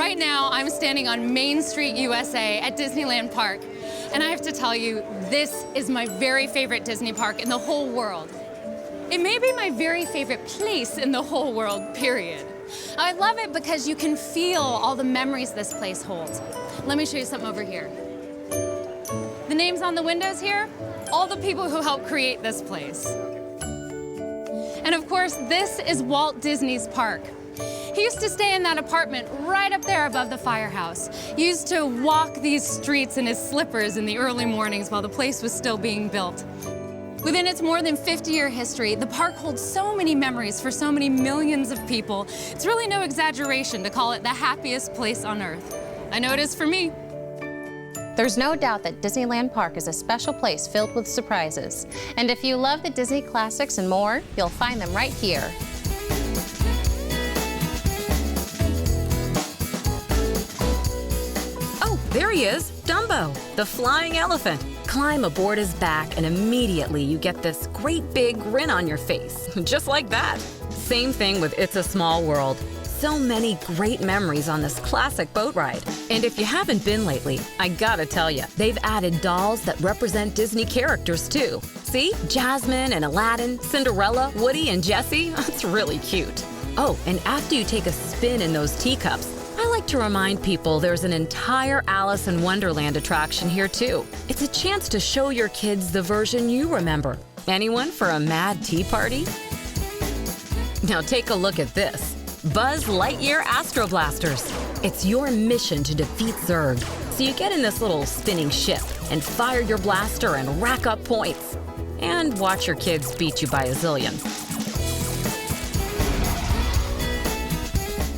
Right now, I'm standing on Main Street, USA at Disneyland Park. And I have to tell you, this is my very favorite Disney park in the whole world. It may be my very favorite place in the whole world, period. I love it because you can feel all the memories this place holds. Let me show you something over here. The names on the windows here, all the people who helped create this place. And of course, this is Walt Disney's park. He used to stay in that apartment right up there above the firehouse. He used to walk these streets in his slippers in the early mornings while the place was still being built. Within its more than 50-year history, the park holds so many memories for so many millions of people. It's really no exaggeration to call it the happiest place on Earth. I know it is for me. There's no doubt that Disneyland Park is a special place filled with surprises. And if you love the Disney classics and more, you'll find them right here. Oh, there he is, Dumbo, the flying elephant. Climb aboard his back and immediately you get this great big grin on your face, just like that. Same thing with It's a Small World. So many great memories on this classic boat ride. And if you haven't been lately, I gotta tell you, they've added dolls that represent Disney characters too. See? Jasmine and Aladdin, Cinderella, Woody and Jessie. It's really cute. Oh, and after you take a spin in those teacups, I like to remind people there's an entire Alice in Wonderland attraction here too. It's a chance to show your kids the version you remember. Anyone for a mad tea party? Now take a look at this. Buzz Lightyear Astro Blasters. It's your mission to defeat Zurg. So you get in this little spinning ship and fire your blaster and rack up points. And watch your kids beat you by a zillion.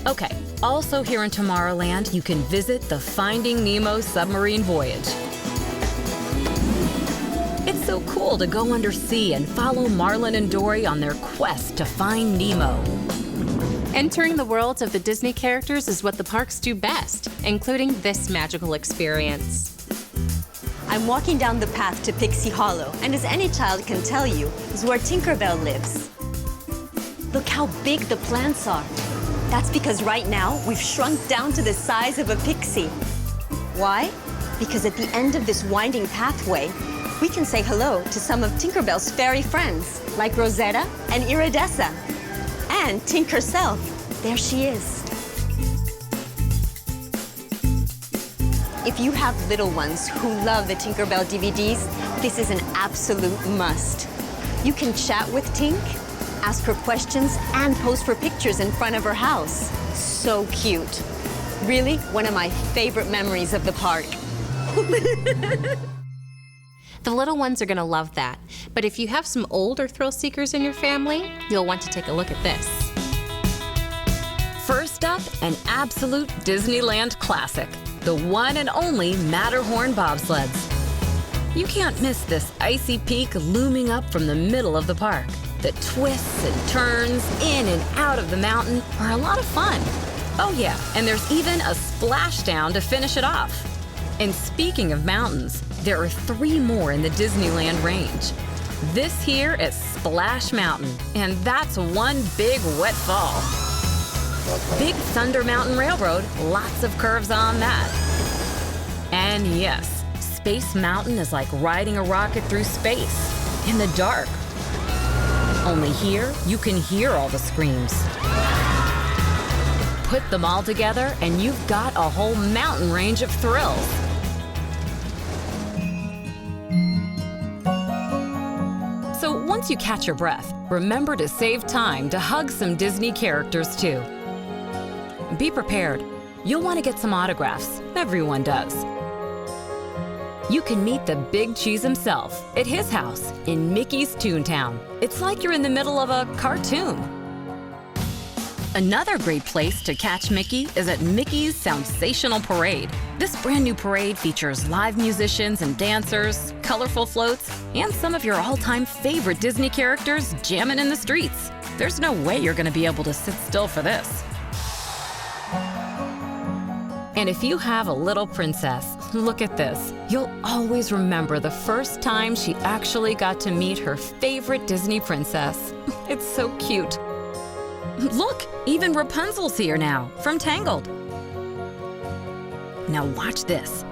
Okay, also here in Tomorrowland, you can visit the Finding Nemo submarine voyage. It's so cool to go undersea and follow Marlin and Dory on their quest to find Nemo. Entering the worlds of the Disney characters is what the parks do best, including this magical experience. I'm walking down the path to Pixie Hollow, and as any child can tell you, is where Tinkerbell lives. Look how big the plants are. That's because right now, we've shrunk down to the size of a pixie. Why? Because at the end of this winding pathway, we can say hello to some of Tinkerbell's fairy friends, like Rosetta and Iridessa. And Tink herself, there she is. If you have little ones who love the Tinkerbell DVDs, this is an absolute must. You can chat with Tink, ask her questions, and pose for pictures in front of her house. So cute. Really, one of my favorite memories of the park. The little ones are gonna love that. But if you have some older thrill seekers in your family, you'll want to take a look at this. First up, an absolute Disneyland classic, the one and only Matterhorn bobsleds. You can't miss this icy peak looming up from the middle of the park. The twists and turns in and out of the mountain are a lot of fun. Oh yeah, and there's even a splashdown to finish it off. And speaking of mountains, there are 3 more in the Disneyland range. This here is Splash Mountain, and that's one big wet fall. Big Thunder Mountain Railroad, lots of curves on that. And yes, Space Mountain is like riding a rocket through space, in the dark. Only here, you can hear all the screams. Put them all together, and you've got a whole mountain range of thrills. So once you catch your breath, remember to save time to hug some Disney characters too. Be prepared. You'll want to get some autographs. Everyone does. You can meet the Big Cheese himself at his house in Mickey's Toontown. It's like you're in the middle of a cartoon. Another great place to catch Mickey is at Mickey's Soundsational Parade. This brand new parade features live musicians and dancers, colorful floats, and some of your all-time favorite Disney characters jamming in the streets. There's no way you're gonna be able to sit still for this. And if you have a little princess, look at this. You'll always remember the first time she actually got to meet her favorite Disney princess. It's so cute. Look, even Rapunzel's here now, from Tangled. Now watch this.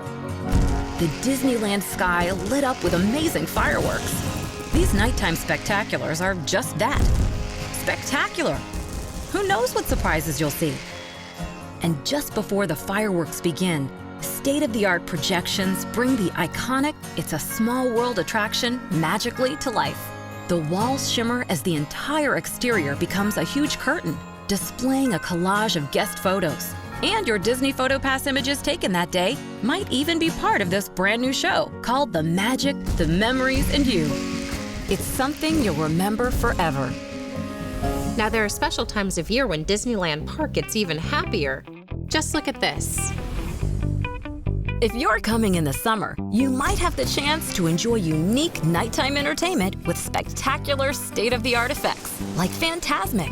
The Disneyland sky lit up with amazing fireworks. These nighttime spectaculars are just that, spectacular. Who knows what surprises you'll see? And just before the fireworks begin, state-of-the-art projections bring the iconic It's a Small World attraction magically to life. The walls shimmer as the entire exterior becomes a huge curtain, displaying a collage of guest photos. And your Disney PhotoPass images taken that day might even be part of this brand new show called The Magic, the Memories, and You. It's something you'll remember forever. Now, there are special times of year when Disneyland Park gets even happier. Just look at this. If you're coming in the summer, you might have the chance to enjoy unique nighttime entertainment with spectacular state-of-the-art effects like Phantasmic,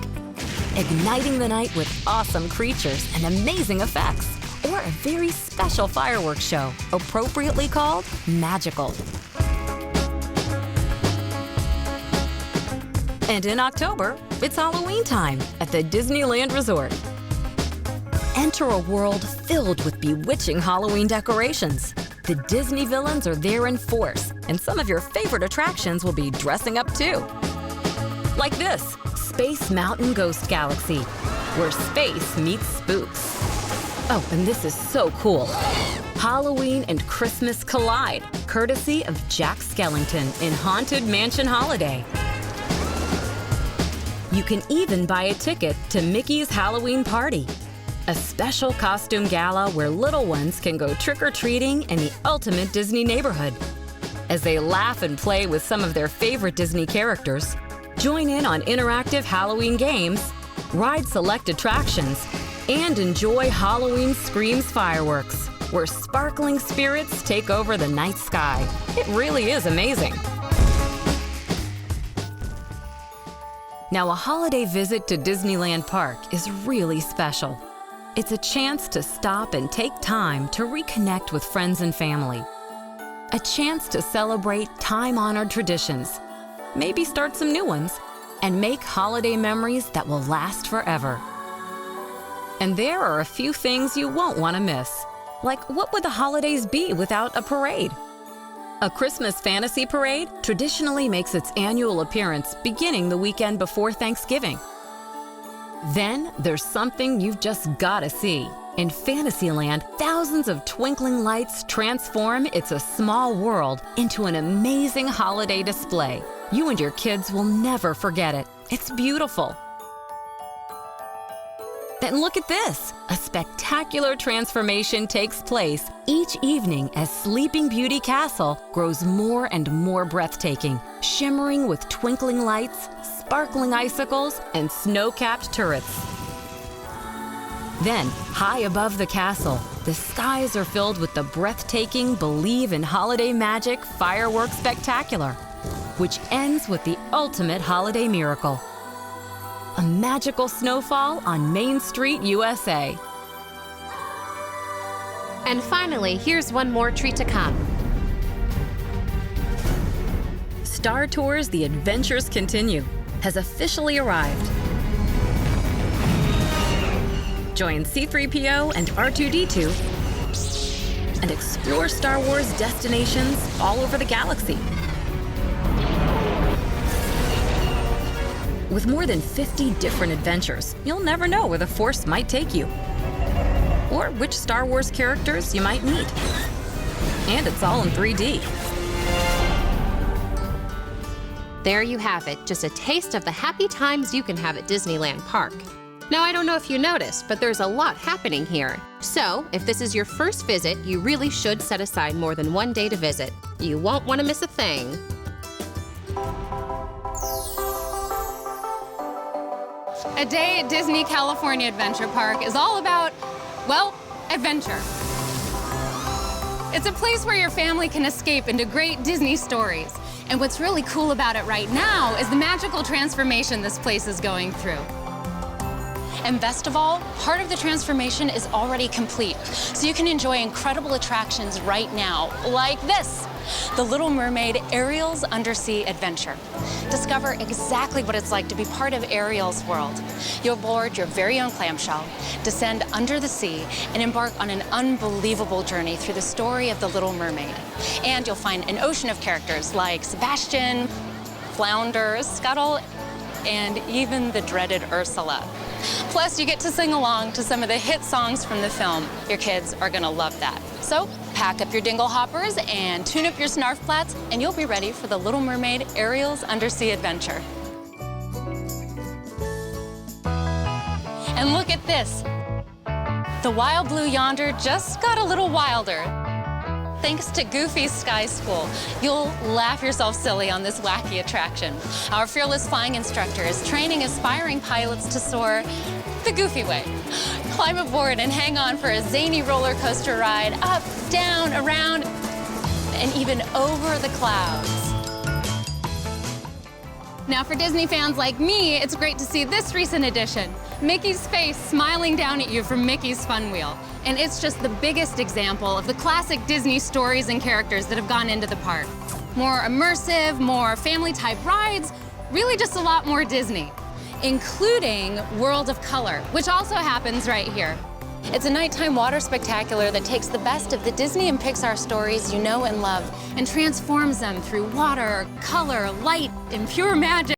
igniting the night with awesome creatures and amazing effects, or a very special fireworks show, appropriately called Magical. And in October, it's Halloween time at the Disneyland Resort. Enter a world filled with bewitching Halloween decorations. The Disney villains are there in force, and some of your favorite attractions will be dressing up too. Like this, Space Mountain Ghost Galaxy, where space meets spooks. Oh, and this is so cool. Halloween and Christmas collide, courtesy of Jack Skellington in Haunted Mansion Holiday. You can even buy a ticket to Mickey's Halloween Party, a special costume gala where little ones can go trick-or-treating in the ultimate Disney neighborhood. As they laugh and play with some of their favorite Disney characters, join in on interactive Halloween games, ride select attractions, and enjoy Halloween Screams fireworks, where sparkling spirits take over the night sky. It really is amazing. Now, a holiday visit to Disneyland Park is really special. It's a chance to stop and take time to reconnect with friends and family. A chance to celebrate time-honored traditions, maybe start some new ones, and make holiday memories that will last forever. And there are a few things you won't want to miss. Like, what would the holidays be without a parade? A Christmas fantasy parade traditionally makes its annual appearance beginning the weekend before Thanksgiving. Then there's something you've just gotta see. In Fantasyland, thousands of twinkling lights transform It's a Small World into an amazing holiday display. You and your kids will never forget it. It's beautiful. Then look at this! A spectacular transformation takes place each evening as Sleeping Beauty Castle grows more and more breathtaking, shimmering with twinkling lights, sparkling icicles, and snow-capped turrets. Then, high above the castle, the skies are filled with the breathtaking Believe in Holiday Magic fireworks spectacular, which ends with the ultimate holiday miracle: a magical snowfall on Main Street, USA. And finally, here's one more treat to come. Star Tours The Adventures Continue has officially arrived. Join C-3PO and R2-D2 and explore Star Wars destinations all over the galaxy. With more than 50 different adventures, you'll never know where the Force might take you, or which Star Wars characters you might meet. And it's all in 3D. There you have it, just a taste of the happy times you can have at Disneyland Park. Now, I don't know if you noticed, but there's a lot happening here. So, if this is your first visit, you really should set aside more than one day to visit. You won't want to miss a thing. A day at Disney California Adventure Park is all about, well, adventure. It's a place where your family can escape into great Disney stories. And what's really cool about it right now is the magical transformation this place is going through. And best of all, part of the transformation is already complete. So you can enjoy incredible attractions right now, like this. The Little Mermaid Ariel's Undersea Adventure. Discover exactly what it's like to be part of Ariel's world. You'll board your very own clamshell, descend under the sea, and embark on an unbelievable journey through the story of the Little Mermaid. And you'll find an ocean of characters like Sebastian, Flounder, Scuttle, and even the dreaded Ursula. Plus, you get to sing along to some of the hit songs from the film. Your kids are gonna love that. So, pack up your dingle hoppers and tune up your snarf plats, and you'll be ready for the Little Mermaid Ariel's Undersea Adventure. And look at this. The wild blue yonder just got a little wilder. Thanks to Goofy's Sky School, you'll laugh yourself silly on this wacky attraction. Our fearless flying instructor is training aspiring pilots to soar the Goofy way. Climb aboard and hang on for a zany roller coaster ride, up, down, around, and even over the clouds. Now for Disney fans like me, it's great to see this recent addition, Mickey's face smiling down at you from Mickey's Fun Wheel. And it's just the biggest example of the classic Disney stories and characters that have gone into the park. More immersive, more family-type rides, really just a lot more Disney, including World of Color, which also happens right here. It's a nighttime water spectacular that takes the best of the Disney and Pixar stories you know and love and transforms them through water, color, light, and pure magic.